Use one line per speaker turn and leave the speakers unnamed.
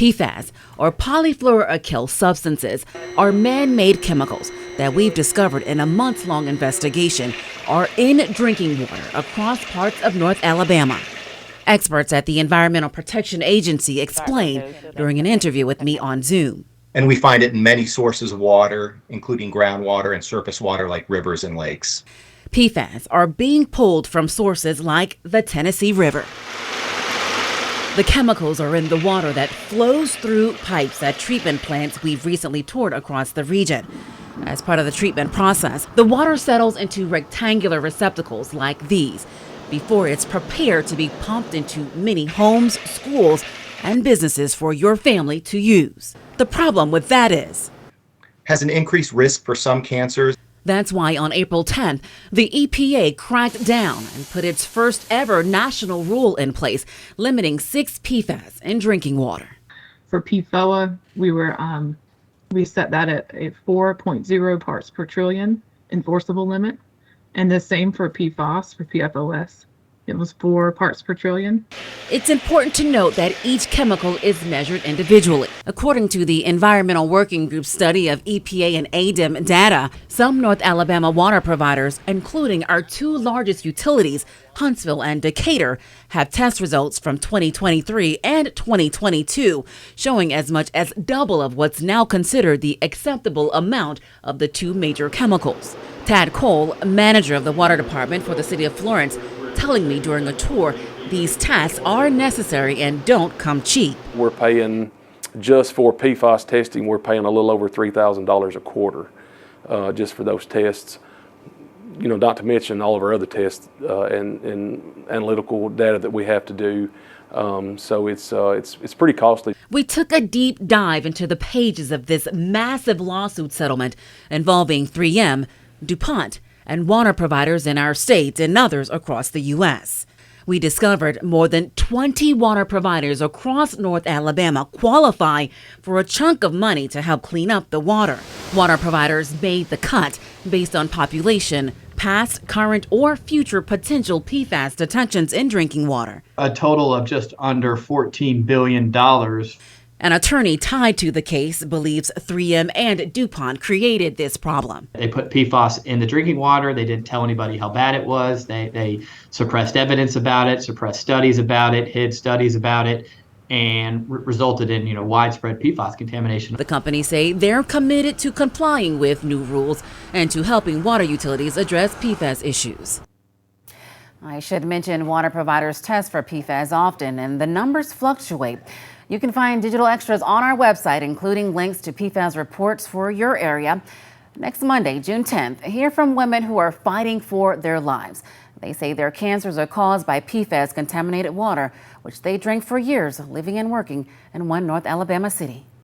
PFAS, or polyfluoroalkyl substances, are man-made chemicals that we've discovered in a months-long investigation are in drinking water across parts of North Alabama. Experts at the Environmental Protection Agency explained during an interview with me on Zoom.
And we find it in many sources of water, including groundwater and surface water like rivers and lakes.
PFAS are being pulled from sources like the Tennessee River. The chemicals are in the water that flows through pipes at treatment plants we've recently toured across the region. As part of the treatment process, the water settles into rectangular receptacles like these before it's prepared to be pumped into many homes, schools, and businesses for your family to use. The problem with that is,
has an increased risk for some cancers.
That's why on April 10th, the EPA cracked down and put its first ever national rule in place, limiting 6 PFAS in drinking water.
For PFOA, we set that at a 4.0 parts per trillion enforceable limit, and the same for PFOS, for PFOS. It was 4 parts per trillion.
It's important to note that each chemical is measured individually. According to the Environmental Working Group study of EPA and ADEM data, some North Alabama water providers, including our 2 largest utilities, Huntsville and Decatur, have test results from 2023 and 2022 showing as much as double of what's now considered the acceptable amount of the 2 major chemicals. Tad Cole, manager of the water department for the city of Florence, telling me during a tour these tests are necessary and don't come cheap.
We're paying, just for PFAS testing, we're paying a little over $3,000 a quarter just for those tests. You know, not to mention all of our other tests and analytical data that we have to do. So it's pretty costly.
We took a deep dive into the pages of this massive lawsuit settlement involving 3M, DuPont, and water providers in our state and others across the U.S. We discovered more than 20 water providers across North Alabama qualify for a chunk of money to help clean up the water. Water providers made the cut based on population, past, current, or future potential PFAS detections in drinking water.
A total of just under $14 billion.
An attorney tied to the case believes 3M and DuPont created this problem.
They put PFAS in the drinking water. They didn't tell anybody how bad it was. They suppressed evidence about it, suppressed studies about it, hid studies about it, and resulted in widespread PFAS contamination.
The companies say they're committed to complying with new rules and to helping water utilities address PFAS issues. I should mention water providers test for PFAS often, and the numbers fluctuate. You can find digital extras on our website, including links to PFAS reports for your area. Next Monday, June 10th, hear from women who are fighting for their lives. They say their cancers are caused by PFAS contaminated water, which they drink for years, living and working in one North Alabama city.